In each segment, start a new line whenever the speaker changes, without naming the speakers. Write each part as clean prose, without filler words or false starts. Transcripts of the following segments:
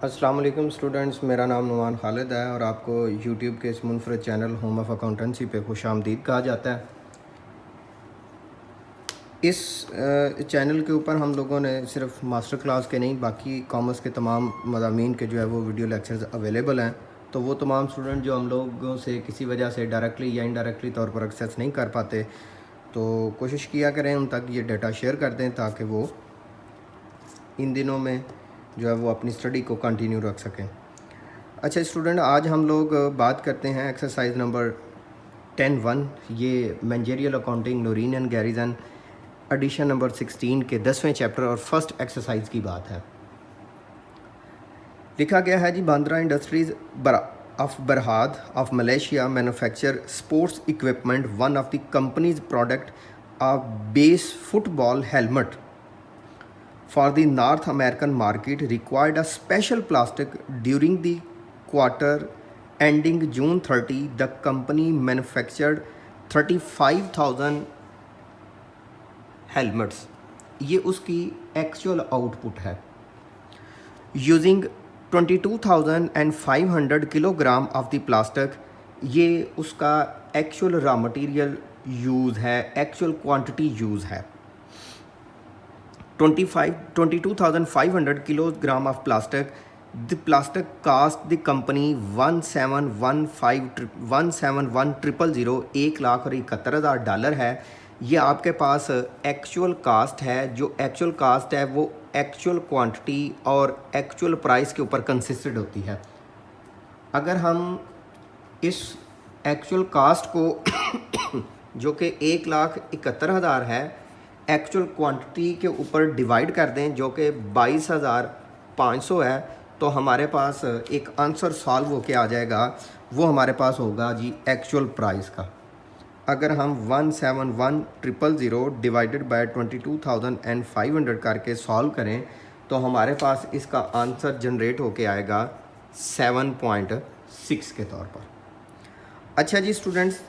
अस्सलाम वालेकुम स्टूडेंट्स, मेरा नाम नुमान खालिद है और आपको यूट्यूब के इस मुनफरद चैनल होम ऑफ़ अकाउंटेंसी पे खुश आमदीद कहा जाता है। इस चैनल के ऊपर हम लोगों ने सिर्फ मास्टर क्लास के नहीं बाकी कॉमर्स के तमाम मज़ामीन के जो है वो वीडियो लेक्चर्स अवेलेबल हैं। तो वो तमाम स्टूडेंट जो हम लोगों से किसी वजह से डायरेक्टली या इनडायरेक्टली तौर पर एक्सेस नहीं कर पाते, तो कोशिश किया करें उन तक ये डाटा शेयर कर दें ताकि वो इन दिनों में जो है वो अपनी स्टडी को कंटिन्यू रख सकें। अच्छा स्टूडेंट, आज हम लोग बात करते हैं एक्सरसाइज नंबर 10-1। ये managerial accounting Noreen and Garrison edition number 16 के 10वें चैप्टर और फर्स्ट एक्सरसाइज की बात है। लिखा गया है जी, Bandra industries of Berhad of Malaysia manufacture sports equipment. One of the companies product of base football helmet for the North American market required a special plastic during the quarter ending June 30. The company manufactured 35,000 helmets. ये उसकी actual output है। Using 22,500 kilogram of the plastic, ये उसका actual raw material use है, actual quantity use है। 22,500 kilogram of plastic. The plastic cost the company 1,715,171,000 $1,71,71,000 है। ये आपके पास एक्चुअल कास्ट है। जो एक्चुअल कास्ट है वो एक्चुअल क्वांटिटी और एक्चुअल प्राइस के ऊपर कंसिस्टेड होती है। अगर हम इस एक्चुअल कास्ट को जो कि 1,71,000 है एक्चुअल क्वांटिटी के ऊपर डिवाइड कर दें जो कि 22,500 है, तो हमारे पास एक आंसर सॉल्व होके आ जाएगा। वो हमारे पास होगा जी एक्चुअल प्राइस का। अगर हम 171,000 डिवाइडेड बाय 22,500 करके सॉल्व करें तो हमारे पास इसका आंसर जनरेट होके आएगा 7.6 के तौर पर। अच्छा जी स्टूडेंट्स,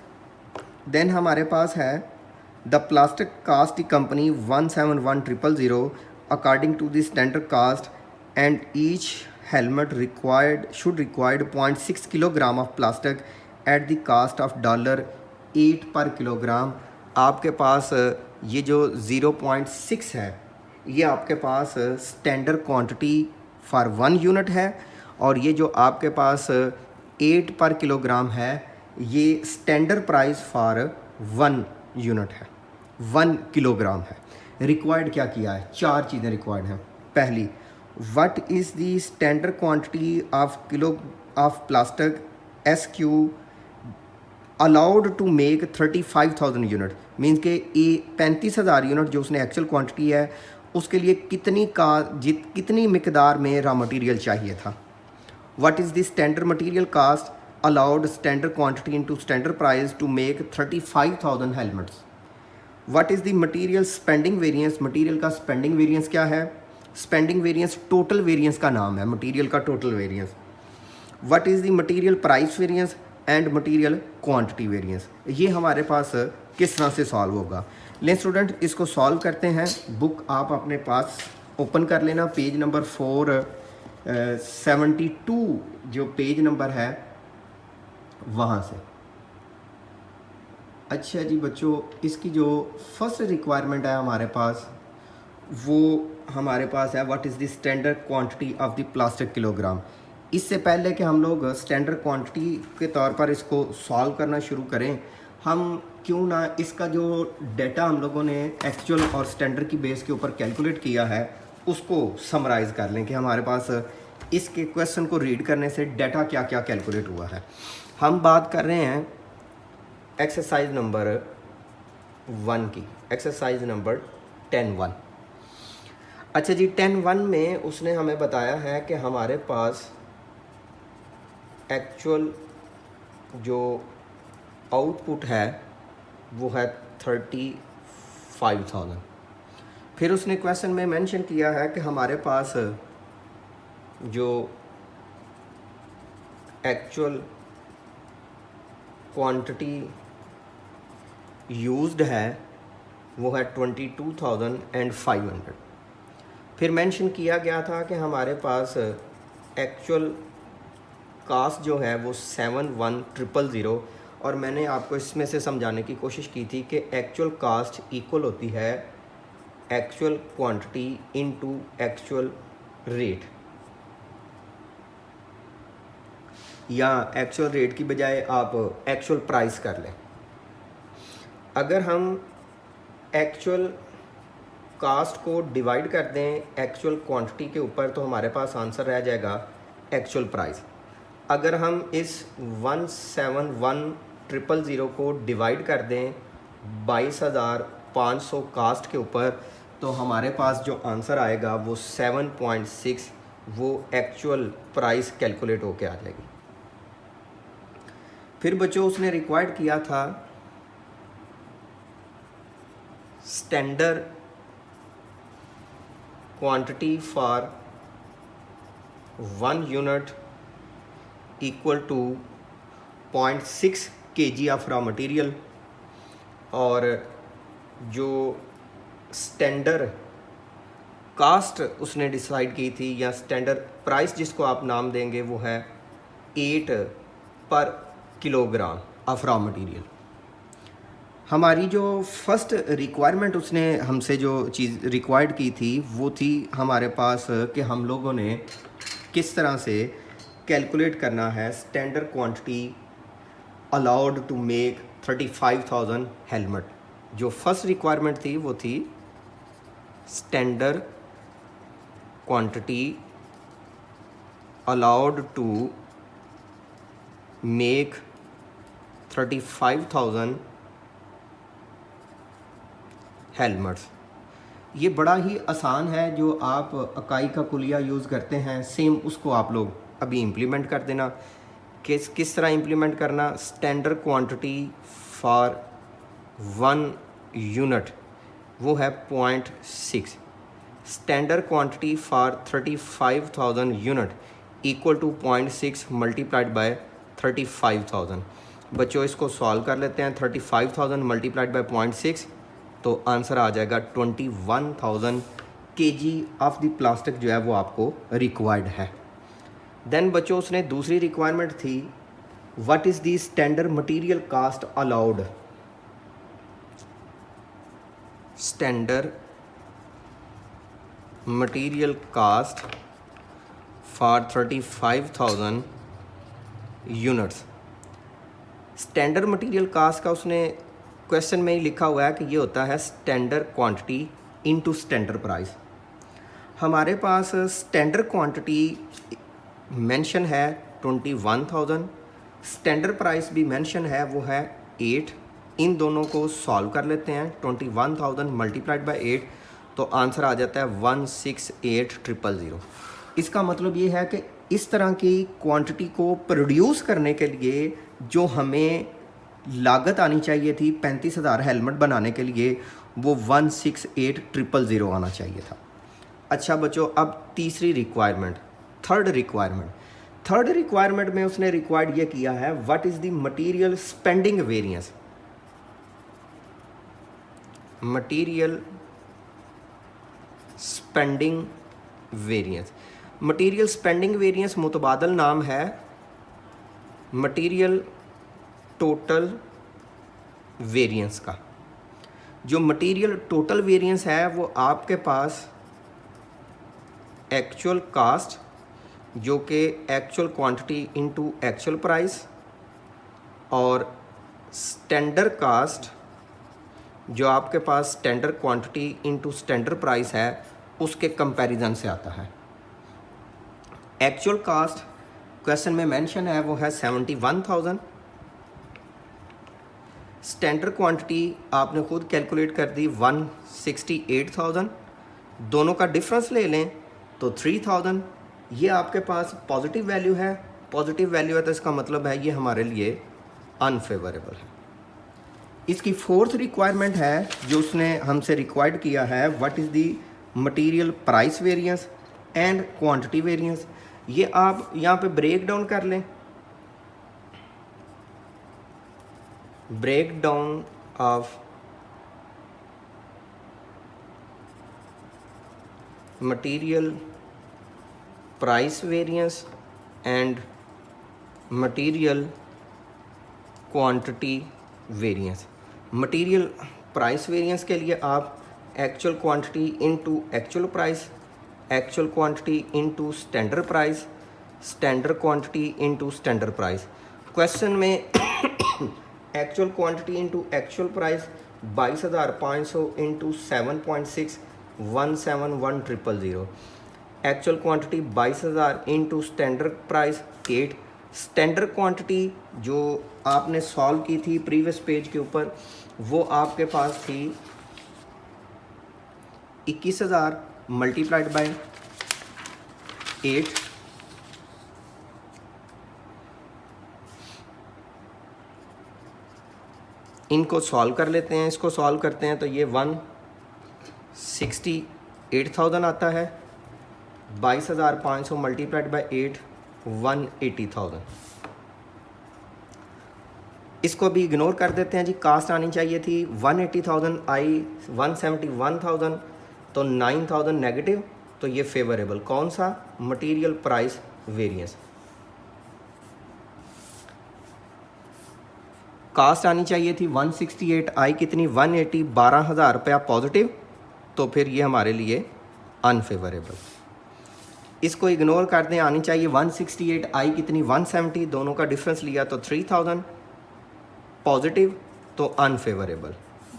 देन हमारे पास है The plastic cost the company 171,000 according to the standard cost, and each helmet should require 0.6 kilogram of plastic at the cost of $8 per kilogram। आपके पास ये जो 0.6 है ये आपके पास स्टैंडर्ड क्वांटिटी फॉर 1 यूनिट है, और ये जो आपके पास 8 पर किलोग्राम है ये स्टैंडर्ड प्राइस फॉर 1 यूनिट है, 1 किलोग्राम है। रिक्वायर्ड क्या किया है? 4 चीज़ें रिक्वायर्ड हैं। पहली, what is the standard quantity of plastic SQ allowed to make 35,000 unit. Means के 35,000 यूनिट जो उसने एक्चुअल क्वांटिटी है उसके लिए कितनी मिकदार में रॉ मटेरियल चाहिए था। What is the standard material cost allowed standard quantity into standard price to make 35,000 helmets। What is the material spending variance? Material का spending variance क्या है? Spending variance total variance का नाम है, material का total variance। What is the material price variance and material quantity variance? ये हमारे पास किस तरह से सॉल्व होगा। लें स्टूडेंट, इसको सॉल्व करते हैं। बुक आप अपने पास ओपन कर लेना, पेज नंबर 472 जो पेज नंबर है वहाँ से। अच्छा जी बच्चों, इसकी जो फर्स्ट रिक्वायरमेंट है हमारे पास वो हमारे पास है what is the standard quantity of the plastic kilogram. इससे पहले कि हम लोग स्टैंडर्ड क्वांटिटी के तौर पर इसको सॉल्व करना शुरू करें, हम क्यों ना इसका जो डेटा हम लोगों ने एक्चुअल और स्टैंडर्ड की बेस के ऊपर कैलकुलेट किया है उसको समराइज़ कर लें कि हमारे पास इसके क्वेश्चन को रीड करने से डेटा क्या क्या कैलकुलेट हुआ है। हम बात कर रहे हैं एक्सरसाइज नंबर 1 की, एक्सरसाइज नंबर 10-1। अच्छा जी, 10-1 में उसने हमें बताया है कि हमारे पास एक्चुअल जो आउटपुट है वो है 35,000। फिर उसने क्वेश्चन में मेंशन किया है कि हमारे पास जो एक्चुअल क्वांटिटी यूज्ड है वो है 22,500। फिर मेंशन किया गया था कि हमारे पास एक्चुअल कास्ट जो है वो 71000, और मैंने आपको इसमें से समझाने की कोशिश की थी कि एक्चुअल कास्ट इक्वल होती है actual quantity into actual rate, या एक्चुअल रेट की बजाय आप एक्चुअल प्राइस कर लें। अगर हम एक्चुअल कास्ट को डिवाइड कर दें एक्चुअल क्वांटिटी के ऊपर तो हमारे पास आंसर रह जाएगा एक्चुअल प्राइस। अगर हम इस 171000 को डिवाइड कर दें 22500 कास्ट के ऊपर तो हमारे पास जो आंसर आएगा वो 7.6, वो एक्चुअल प्राइस कैलकुलेट होके आ जाएगी। फिर बच्चों उसने रिक्वायर्ड किया था standard quantity for 1 unit equal to 0.6 kg of raw material, और जो स्टैंडर्ड कास्ट उसने डिसाइड की थी या स्टैंडर्ड प्राइस जिसको आप नाम देंगे वो है 8 पर किलोग्राम ऑफ रॉ मटेरियल। हमारी जो फर्स्ट रिक्वायरमेंट उसने हमसे जो चीज़ रिक्वायर्ड की थी वो थी हमारे पास कि हम लोगों ने किस तरह से कैलकुलेट करना है standard quantity allowed to make 35,000 helmet. जो फर्स्ट रिक्वायरमेंट थी वो थी standard quantity allowed to make 35,000 helmets. ये बड़ा ही आसान है, जो आप इकाई का कुलिया यूज़ करते हैं सेम उसको आप लोग अभी इम्प्लीमेंट कर देना। किस तरह इम्प्लीमेंट करना, स्टैंडर्ड क्वांटिटी फॉर 1 यूनिट वो है 0.6, standard quantity for 35,000 unit equal to 0.6 multiplied by 35,000। बच्चों इसको सॉल्व कर लेते हैं। 35,000 मल्टीप्लाइड बाय 0.6 तो आंसर आ जाएगा 21,000 kg ऑफ द प्लास्टिक जो है वो आपको रिक्वायर्ड है। देन बच्चों उसने दूसरी रिक्वायरमेंट थी what is the standard material cost allowed. Standard material cost for 35,000 units. Standard material cost का उसने क्वेश्चन में ही लिखा हुआ है कि ये होता है standard quantity into standard price. हमारे पास स्टैंडर्ड क्वांटिटी मेंशन है 21,000, स्टैंडर्ड प्राइस भी मेंशन है वो है 8। इन दोनों को सॉल्व कर लेते हैं। 21,000 मल्टीप्लाइड बाय 8 तो आंसर आ जाता है 168,000। इसका मतलब ये है कि इस तरह की क्वांटिटी को प्रोड्यूस करने के लिए जो हमें लागत आनी चाहिए थी 35,000 हेलमेट बनाने के लिए, वो 168,000 आना चाहिए था। अच्छा बच्चों, अब तीसरी रिक्वायरमेंट, थर्ड रिक्वायरमेंट में उसने रिक्वायर्ड ये किया है what is the material spending variance. Material spending variance, material spending variance मुतबादल नाम है मटेरियल टोटल वेरिएंस का। जो मटेरियल टोटल वेरिएंस है वो आपके पास एक्चुअल कास्ट जो कि actual quantity into actual price, और स्टैंडर्ड कास्ट जो आपके पास standard quantity into standard price है उसके कंपैरिजन से आता है। एक्चुअल कास्ट क्वेश्चन में मेंशन है वो है 71,000, स्टैंडर्ड क्वांटिटी आपने खुद कैलकुलेट कर दी 168,000, दोनों का डिफरेंस ले लें तो 3,000। ये आपके पास पॉजिटिव वैल्यू है, पॉजिटिव वैल्यू है तो इसका मतलब है ये हमारे लिए अनफेवरेबल है। इसकी फोर्थ रिक्वायरमेंट है जो उसने हमसे रिक्वायर्ड किया है what is the material price variance and quantity variance. ये आप यहाँ पे ब्रेक डाउन कर लें। breakdown of material price variance and material quantity variance. Material price variance के लिए आप actual quantity into actual price, actual quantity into standard price, standard quantity into standard price. Question में actual quantity into actual price 22,500 into 7.6171000। Actual quantity 22,000 into standard price 8। Standard quantity जो आपने solve की थी previous page के ऊपर, वो आपके पास थी 21,000 मल्टीप्लाइड बाय 8, इनको सॉल्व कर लेते हैं। इसको सॉल्व करते हैं तो ये 168,000 आता है। 22,500 मल्टीप्लाइड बाय 8 180,000। इसको भी इग्नोर कर देते हैं जी। कास्ट आनी चाहिए थी 180,000, आई 171,000, तो 9,000 नेगेटिव, तो ये फेवरेबल। कौन सा? Material price variance. कास्ट आनी चाहिए थी 168, आई कितनी 180, 12,000 रुपया पॉजिटिव, तो फिर ये हमारे लिए अनफेवरेबल। इसको इग्नोर कर दें, आनी चाहिए 168, आई कितनी 170, दोनों का डिफरेंस लिया तो 3,000 पॉजिटिव, तो अनफेवरेबल।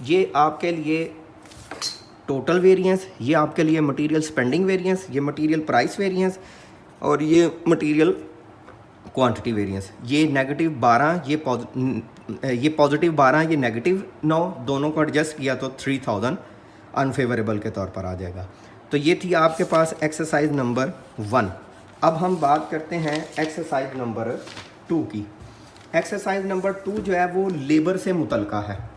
ये आपके लिए टोटल वेरिएंस, ये आपके लिए मटेरियल स्पेंडिंग वेरिएंस, ये मटेरियल प्राइस वेरिएंस, और ये मटेरियल क्वांटिटी वेरिएंस। ये नेगेटिव 12, ये पॉजिटिव 12, ये नेगेटिव 9, दोनों को एडजस्ट किया तो 3,000 अनफेवरेबल के तौर पर आ जाएगा। तो ये थी आपके पास एक्सरसाइज नंबर 1। अब हम बात करते हैं एक्सरसाइज नंबर 2 की। एक्सरसाइज नंबर 2 जो है वो लेबर से मुतल्लिका है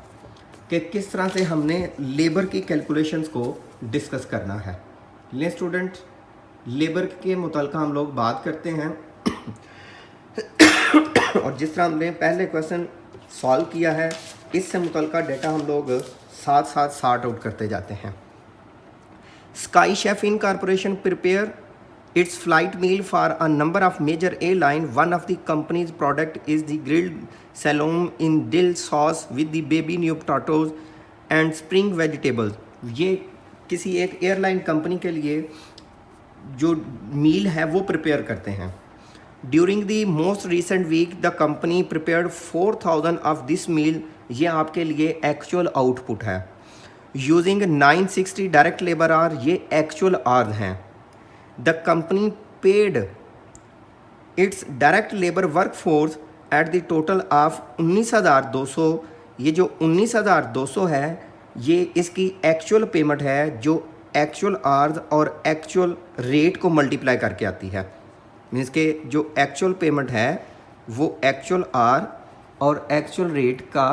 कि किस तरह से हमने लेबर की कैलकुलेशंस को डिस्कस करना है। ले स्टूडेंट, लेबर के मुतल्लिका हम लोग बात करते हैं और जिस तरह हमने पहले क्वेश्चन सॉल्व किया है, इससे मुतल्लिका डेटा हम लोग साथ साथ सॉर्ट आउट करते जाते हैं। Sky chef in corporation prepare its flight meal for a number of major airline. One of the company's product is the grilled salmon in dill sauce with the baby new potatoes and spring vegetables. ये किसी एक airline company के लिए जो मील है वो prepare करते हैं। During the most recent week the company prepared 4,000 of this meal. ये आपके लिए एक्चुअल आउटपुट है। यूजिंग 960 डायरेक्ट लेबर आवर, ये एक्चुअल आवर्स हैं। The company paid its direct labor workforce at the total of 19,200। ये जो 19,200 है ये इसकी एक्चुअल पेमेंट है जो एक्चुअल आवर्स और एक्चुअल रेट को मल्टीप्लाई करके आती है। मीन्स के जो एक्चुअल पेमेंट है वो एक्चुअल आवर और एक्चुअल रेट का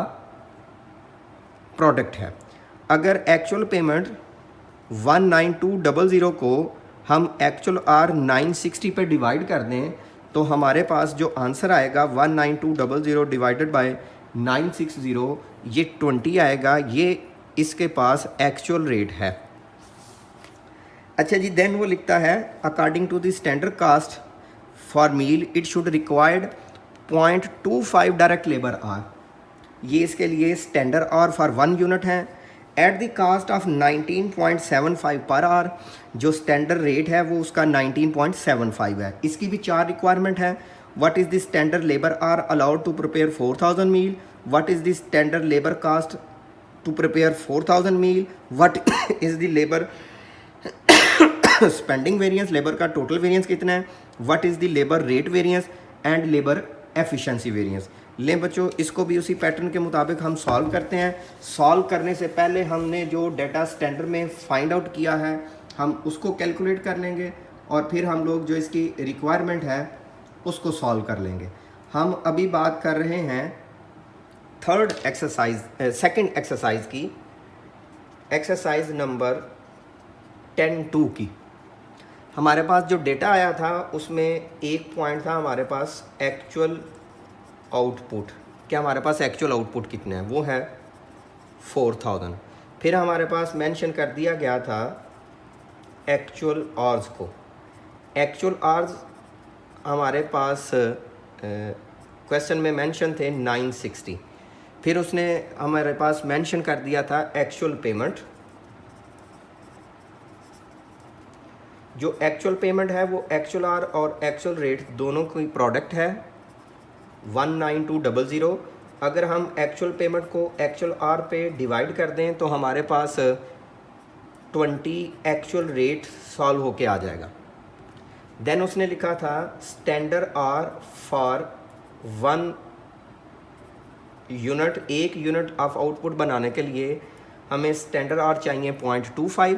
प्रोडक्ट है। अगर एक्चुअल पेमेंट 19200 को हम एक्चुअल आर 960 पे डिवाइड कर दें तो हमारे पास जो आंसर आएगा 19200 डिवाइडेड बाय 960, ये 20 आएगा। ये इसके पास एक्चुअल रेट है। अच्छा जी, देन वो लिखता है according to the standard cost for meal it should required 0.25 direct labour hour. ये इसके लिए स्टैंडर्ड आवर फॉर 1 यूनिट है at the cost of 19.75 per our. जो स्टैंडर्ड रेट है वो उसका 19.75 है। इसकी भी 4 रिक्वायरमेंट है। What is the standard labour hour allowed to prepare 4,000 meal? What is the standard labour cost to prepare 4,000 meal? What is the labour spending variance, labour का total variance कितना है? What is the labour rate variance and labour efficiency variance. लें बच्चों, इसको भी उसी pattern के मुताबिक हम सॉल्व करते हैं। सॉल्व करने से पहले हमने जो डाटा स्टैंडर्ड में फाइंड आउट किया है हम उसको कैलकुलेट कर लेंगे और फिर हम लोग जो इसकी रिक्वायरमेंट है उसको सॉल्व कर लेंगे। हम अभी बात कर रहे हैं सेकंड एक्सरसाइज की, एक्सरसाइज नंबर 10.2 की। हमारे पास जो डेटा आया था उसमें एक पॉइंट था हमारे पास एक्चुअल आउटपुट। क्या हमारे पास एक्चुअल आउटपुट कितना है? वो है 4,000। फिर हमारे पास मेंशन कर दिया गया था एक्चुअल आवर्स को। एक्चुअल आवर्स हमारे पास क्वेश्चन में मेंशन थे 960, फिर उसने हमारे पास मेंशन कर दिया था एक्चुअल पेमेंट। जो एक्चुअल पेमेंट है वो एक्चुअल आर और एक्चुअल रेट दोनों की प्रोडक्ट है 19200। अगर हम एक्चुअल पेमेंट को एक्चुअल आर पे डिवाइड कर दें तो हमारे पास 20 एक्चुअल रेट सॉल्व होके आ जाएगा। देन उसने लिखा था standard hour for 1 unit, 1 unit of output बनाने के लिए हमें स्टैंडर्ड आर चाहिए 0.25।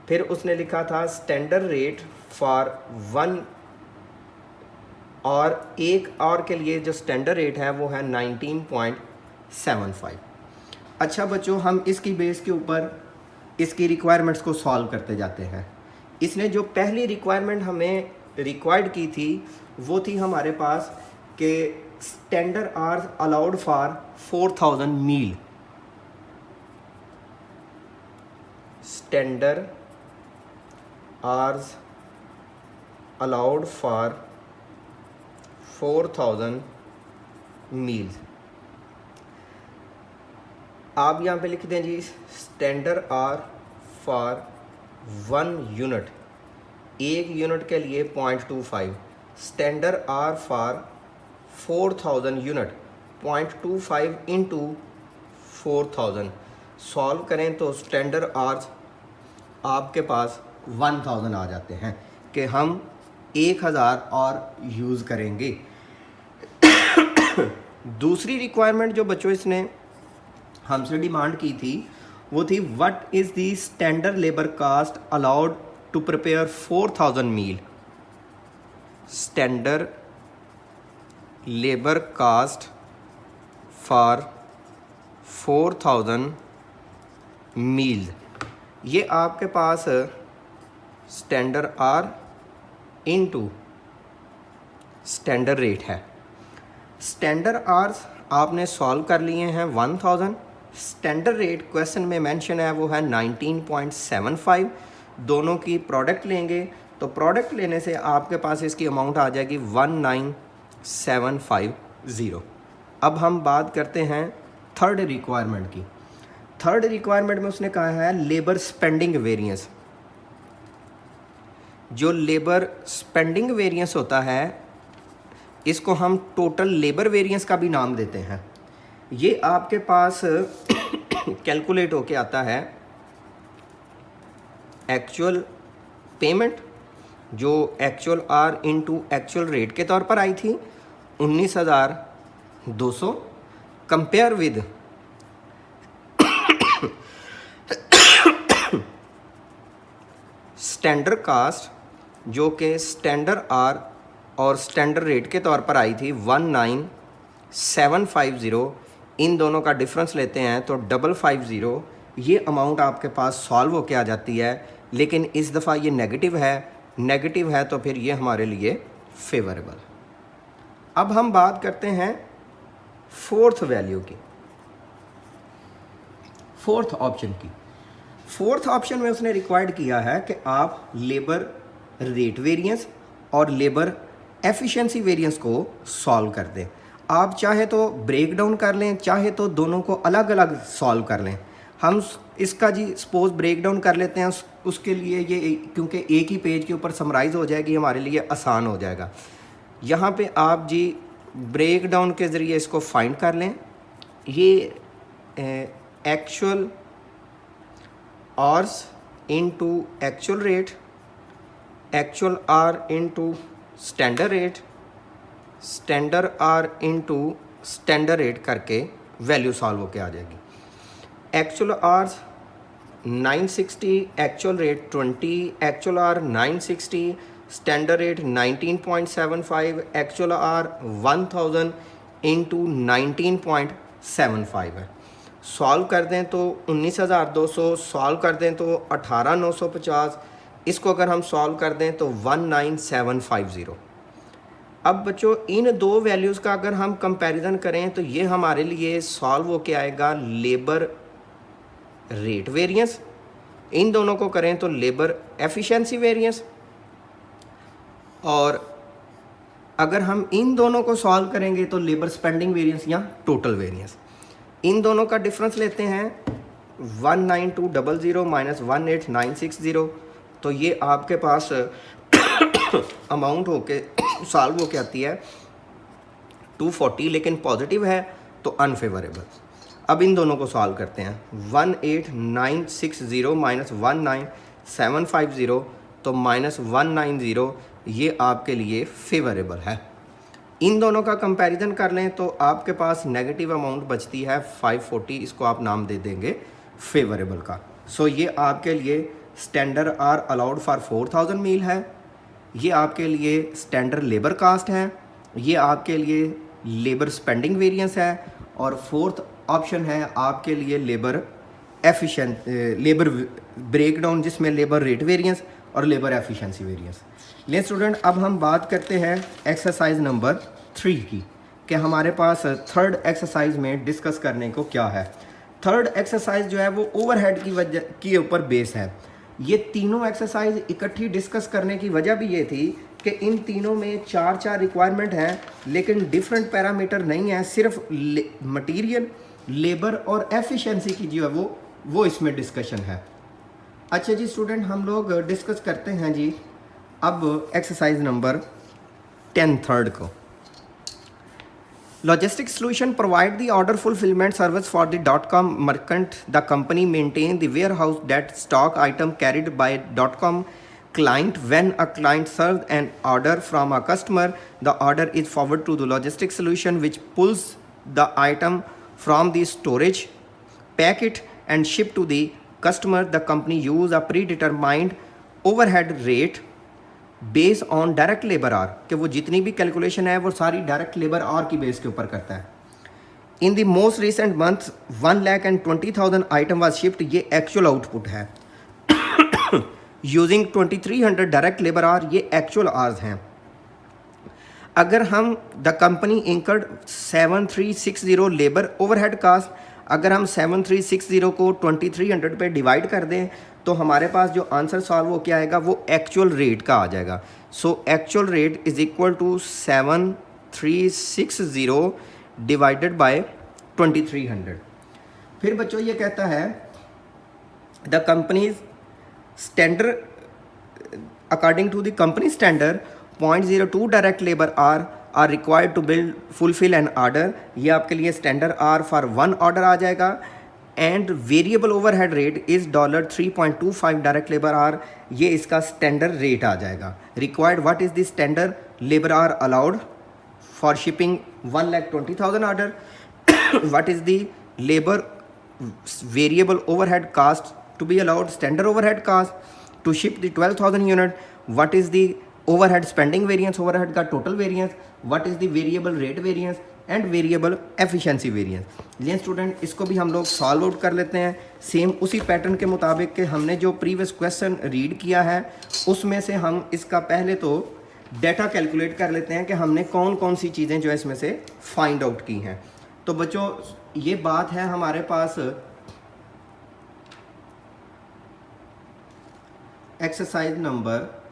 फिर उसने लिखा था स्टैंडर्ड रेट फॉर 1 और 1 और के लिए जो स्टैंडर्ड रेट है वो है 19.75। अच्छा बच्चों, हम इसकी बेस के ऊपर इसकी रिक्वायरमेंट्स को सॉल्व करते जाते हैं। इसने जो पहली रिक्वायरमेंट हमें रिक्वायर्ड की थी वो थी हमारे पास कि standard hours allowed for 4000 meal. Standard hours allowed for 4000 meal. आप यहाँ पे लिख दें जी standard hour for 1 unit, 1 unit के लिए 0.25। Standard hour for 4000 unit 0.25 into 4000 solve करें तो स्टैंडर्ड आर्स आपके पास 1000 आ जाते हैं कि हम 1000 और यूज़ करेंगे। दूसरी रिक्वायरमेंट जो बच्चों इसने हमसे डिमांड की थी वो थी what is the standard labour cost allowed to prepare 4000 meal. Standard labour cost for 4000 meal, ये आपके पास standard hour into standard rate है। स्टैंडर्ड आर्स आपने सॉल्व कर लिए हैं 1000। स्टैंडर्ड रेट क्वेश्चन में मेंशन है वो है 19.75। दोनों की प्रोडक्ट लेंगे तो प्रोडक्ट लेने से आपके पास इसकी अमाउंट आ जाएगी 19750। अब हम बात करते हैं थर्ड रिक्वायरमेंट की। थर्ड रिक्वायरमेंट में उसने कहा है लेबर स्पेंडिंग वेरिएंस। जो लेबर स्पेंडिंग वेरिएंस होता है इसको हम टोटल लेबर वेरिएंस का भी नाम देते हैं। ये आपके पास कैलकुलेट होके आता है एक्चुअल पेमेंट जो actual hour into actual rate के तौर पर आई थी 19200 कंपेयर विद स्टैंडर्ड कास्ट जो कि स्टैंडर्ड आर और स्टैंडर्ड रेट के तौर पर आई थी 19750। इन दोनों का डिफरेंस लेते हैं तो 550। ये अमाउंट आपके पास सॉल्व होके आ जाती है, लेकिन इस दफ़ा ये नेगेटिव है तो फिर ये हमारे लिए फेवरेबल। अब हम बात करते हैं फोर्थ वैल्यू की, फोर्थ ऑप्शन की। फोर्थ ऑप्शन में उसने रिक्वायर्ड किया है कि आप लेबर रेट वेरिएंस और लेबर एफिशिएंसी वेरिएंस को सॉल्व कर दें। आप चाहे तो ब्रेक डाउन कर लें, चाहे तो दोनों को अलग अलग सॉल्व कर लें। हम इसका जी सपोज ब्रेक डाउन कर लेते हैं, उसके लिए ये क्योंकि एक ही पेज के ऊपर समराइज़ हो जाएगी हमारे लिए आसान हो जाएगा। यहाँ पे आप जी ब्रेक डाउन के ज़रिए इसको फाइंड कर लें। ये actual hours into actual rate, actual hour into standard rate, standard hour into standard rate करके वैल्यू सॉल्व होके आ जाएगी। Actual hours 960, actual rate 20, actual hour 960, standard rate 19.75, actual hour 1000 into 19.75 है। सॉल्व कर दें तो 19200, सॉल्व कर दें तो 18950, इसको अगर हम सॉल्व कर दें तो 19750। अब बच्चों इन दो वैल्यूज़ का अगर हम कंपैरिजन करें तो ये हमारे लिए सॉल्व होके आएगा लेबर रेट वेरिएंस। इन दोनों को करें तो लेबर एफिशिएंसी वेरिएंस, और अगर हम इन दोनों को सॉल्व करेंगे तो लेबर स्पेंडिंग वेरिएंस या टोटल वेरिएंस, इन दोनों का डिफरेंस लेते हैं 19200 माइनस 18960, तो ये आपके पास अमाउंट होके सॉल्व होके आती है 240, लेकिन पॉजिटिव है तो अनफेवरेबल। अब इन दोनों को सॉल्व करते हैं, 18960 माइनस 19750, तो माइनस 190 ये आपके लिए फेवरेबल है। इन दोनों का कंपैरिजन कर लें तो आपके पास नेगेटिव अमाउंट बचती है 540, इसको आप नाम दे देंगे फेवरेबल का। सो ये आपके लिए स्टैंडर्ड आर अलाउड फॉर 4000 मील है, ये आपके लिए स्टैंडर्ड लेबर कास्ट है, ये आपके लिए लेबर स्पेंडिंग वेरिएंस है, और फोर्थ ऑप्शन है आपके लिए लेबर एफिशिएंट लेबर ब्रेकडाउन, जिसमें लेबर रेट वेरिएंस और लेबर एफिशिएंसी वेरिएंस। ले स्टूडेंट, अब हम बात करते हैं एक्सरसाइज नंबर 3 की, कि हमारे पास थर्ड एक्सरसाइज में डिस्कस करने को क्या है। थर्ड एक्सरसाइज जो है वो ओवरहेड की वजह के ऊपर बेस है। ये तीनों एक्सरसाइज इकट्ठी डिस्कस करने की वजह भी ये थी कि इन तीनों में 4 रिक्वायरमेंट हैं, लेकिन डिफरेंट पैरामीटर नहीं है, सिर्फ मटेरियल, लेबर और एफिशिएंसी की जो है वो इसमें डिस्कशन है। अच्छा जी स्टूडेंट, हम लोग डिस्कस करते हैं जी अब एक्सरसाइज नंबर 10 थर्ड को। Logistics solution provide the order fulfillment service for the .com merchant. The company maintain the warehouse that stock item carried by .com client. When a client serves an order from a customer, the order is forwarded to the logistics solution, which pulls the item from the storage, pack it and ship to the customer. The company use a predetermined overhead rate base on direct labour hour, कि वो जितनी भी calculation है वो सारी direct labour hour की base के ऊपर करता है। In the most recent month 1,20,000 item was shift, ये एक्चुअल आउटपुट है। यूजिंग 2300 डायरेक्ट लेबर आर, ये एक्चुअल आर्स हैं। अगर हम the company incurred 7360 labour overhead cost, अगर हम 7360 को 2300 पे डिवाइड कर दें तो हमारे पास जो आंसर सॉल्व हो के आएगा वो एक्चुअल रेट का आ जाएगा। So actual rate is equal to 7360 divided by 2300। फिर बच्चों ये कहता है the company's standard according to the company standard 0.02 direct labour hour required to build fulfil an order, ये आपके लिए स्टैंडर्ड आर फॉर 1 ऑर्डर आ जाएगा। And variable overhead rate is $3.25 direct labour hour, ये इसका स्टैंडर्ड रेट आ जाएगा। Required what is the standard labour hour allowed for shipping 1,20,000 order, what is the labour variable overhead cost to be allowed, standard overhead cost to ship the 12,000 unit, what is the overhead spending variance, overhead का total variance, what is the variable rate variance and variable efficiency variance. लेकिन student इसको भी हम लोग solve out कर लेते हैं same उसी पैटर्न के मुताबिक कि हमने जो प्रीवियस क्वेश्चन रीड किया है उसमें से हम इसका पहले तो डाटा कैलकुलेट कर लेते हैं कि हमने कौन कौन सी चीज़ें जो है इसमें से फाइंड आउट की हैं। तो बच्चों ये बात है हमारे पास एक्सरसाइज नंबर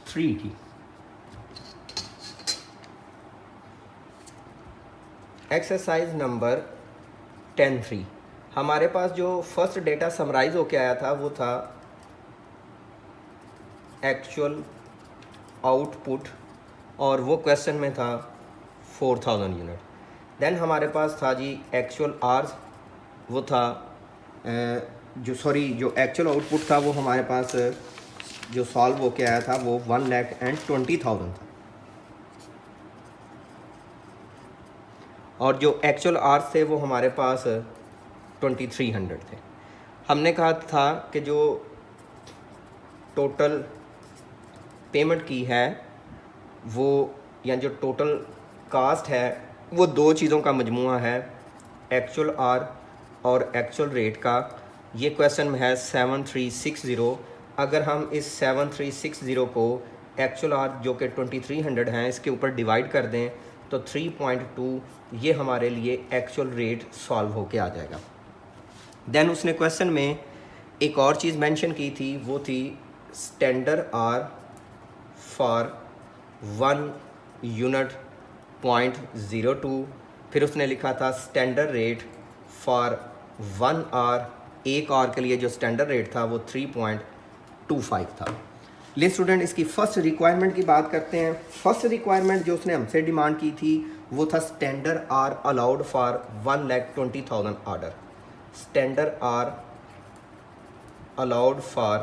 3 की। एक्सरसाइज नंबर 10.3 हमारे पास जो फर्स्ट डेटा समराइज होके आया था वो था एक्चुअल आउटपुट, और वो क्वेश्चन में था 4000 यूनिट। देन हमारे पास था जी एक्चुअल आर्स, वो था जो एक्चुअल आउटपुट था वो हमारे पास जो सॉल्व होके आया था वो 1,20,000 था, और जो एक्चुअल आर्स थे वो हमारे पास 2300 थे। हमने कहा था कि जो टोटल पेमेंट की है वो या जो टोटल कास्ट है वो दो चीज़ों का मजमूआ है, एक्चुअल आर और एक्चुअल रेट का। ये क्वेश्चन में है 7360। अगर हम इस 7360 को एक्चुअल आर जो कि 2300 हैं इसके ऊपर डिवाइड कर दें तो 3.2 ये हमारे लिए एक्चुअल रेट सॉल्व होके आ जाएगा। देन उसने क्वेश्चन में एक और चीज़ मेंशन की थी, वो थी स्टैंडर्ड आर फॉर 1 यूनिट 0.02, फिर उसने लिखा था स्टैंडर्ड रेट फॉर 1 आवर, एक आवर के लिए जो स्टैंडर्ड रेट था वो 3.25 था। ले स्टूडेंट, इसकी फर्स्ट रिक्वायरमेंट की बात करते हैं। फर्स्ट रिक्वायरमेंट जो उसने हमसे डिमांड की थी वो था standard hour allowed for 1,20,000 order. Standard hour allowed for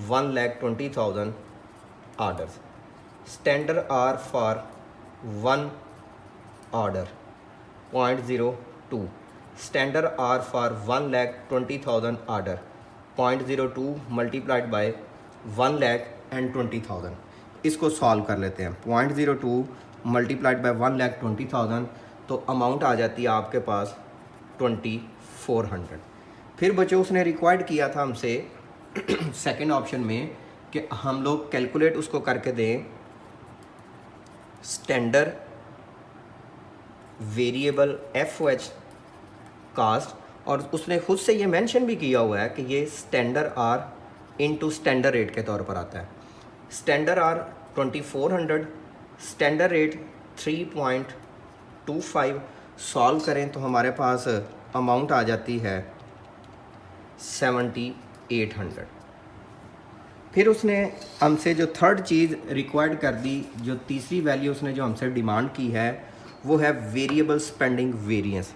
1,20,000 orders. Standard hour for 1 order 0.02, standard hour for 1,20,000 order 0.02 multiplied by 1,20,000। इसको सॉल्व कर लेते हैं। 0.02 मल्टीप्लाइड बाय 1,20,000, तो अमाउंट आ जाती है आपके पास 2,400। फिर बच्चों उसने रिक्वायर्ड किया था हमसे सेकंड ऑप्शन में कि हम लोग कैलकुलेट उसको करके दें स्टैंडर्ड वेरिएबल FOH कास्ट, और उसने खुद से ये मेंशन भी किया हुआ है कि ये standard hour into standard rate के तौर पर आता है। Standard hour 2,400, standard rate 3.25। Solve करें तो हमारे पास अमाउंट आ जाती है 7,800। फिर उसने हमसे जो थर्ड चीज़ रिक्वायर्ड कर दी, जो तीसरी वैल्यू उसने जो हमसे डिमांड की है वो है variable spending variance.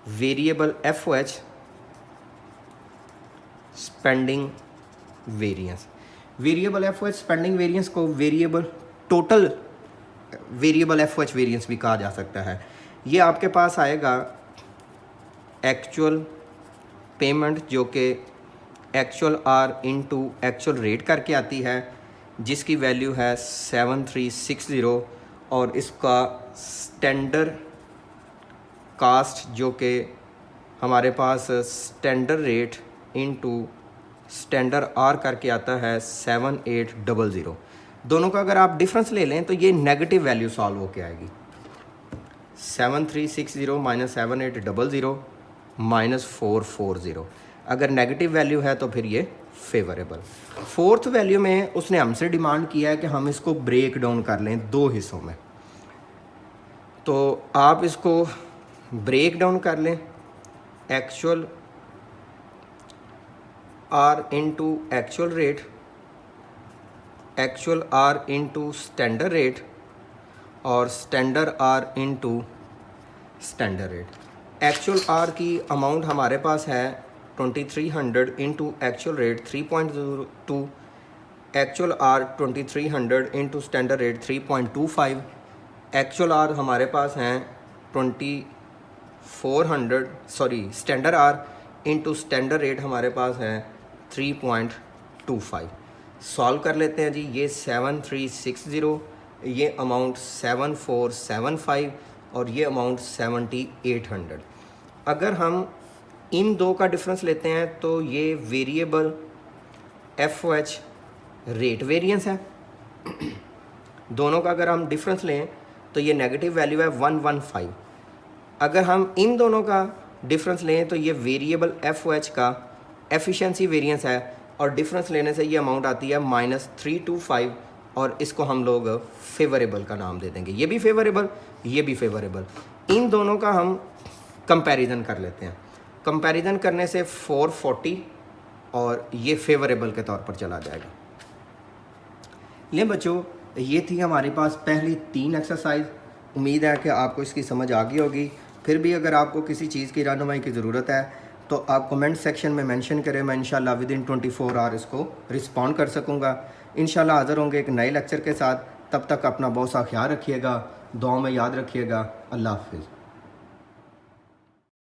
Variable FOH spending variance. Variable FOH spending variance को variable total variable FOH variance भी कहा जा सकता है। ये आपके पास आएगा एक्चुअल पेमेंट, जो कि actual hour into actual rate करके आती है, जिसकी वैल्यू है 7360, और इसका स्टैंडर्ड कास्ट जो कि हमारे पास standard rate into standard hour करके आता है 7800। दोनों का अगर आप डिफरेंस ले लें तो ये नेगेटिव वैल्यू सॉल्व होके आएगी। 7360 माइनस 7800 माइनस 440। अगर नेगेटिव वैल्यू है तो फिर ये फेवरेबल। फोर्थ वैल्यू में उसने हमसे डिमांड किया है कि हम इसको ब्रेक डाउन कर लें दो हिस्सों में। तो आप इसको ब्रेक डाउन कर लें, actual hour into actual rate, actual hour into standard rate, और standard hour into standard rate. Actual hour की अमाउंट हमारे पास है 2,300 into actual rate 3.02, actual hour 2,300 into standard rate 3.25, actual hour हमारे पास हैं 2,400, sorry standard hour into standard rate हमारे पास है 3.25। सॉल्व कर लेते हैं जी। ये 7360, ये अमाउंट 7475, और ये अमाउंट 7800। अगर हम इन दो का डिफरेंस लेते हैं तो ये वेरिएबल FOH रेट वेरिएंस है। दोनों का अगर हम डिफरेंस लें तो ये नेगेटिव वैल्यू है 115। अगर हम इन दोनों का डिफरेंस लें तो ये वेरिएबल FOH का एफिशिएंसी वेरिएंस है, और डिफरेंस लेने से ये अमाउंट आती है -325, और इसको हम लोग फेवरेबल का नाम दे देंगे। ये भी फेवरेबल, ये भी फेवरेबल। इन दोनों का हम कंपैरिजन कर लेते हैं। कंपैरिजन करने से 440, और ये फेवरेबल के तौर पर चला जाएगा। ले बच्चों, ये थी हमारे पास पहली 3 एक्सरसाइज। उम्मीद है कि आपको इसकी समझ आ गई होगी। फिर भी अगर आपको किसी चीज़ की रहनुमाई की ज़रूरत है तो आप कमेंट सेक्शन में मेंशन करें। मैं इंशाल्लाह विदिन 24 आवर इसको रिस्पॉन्ड कर सकूँगा। इंशाल्लाह हाज़िर होंगे एक नए लेक्चर के साथ। तब तक अपना बहुत सा ख्याल रखिएगा, दुआ में याद रखिएगा। अल्लाह हाफ़िज़।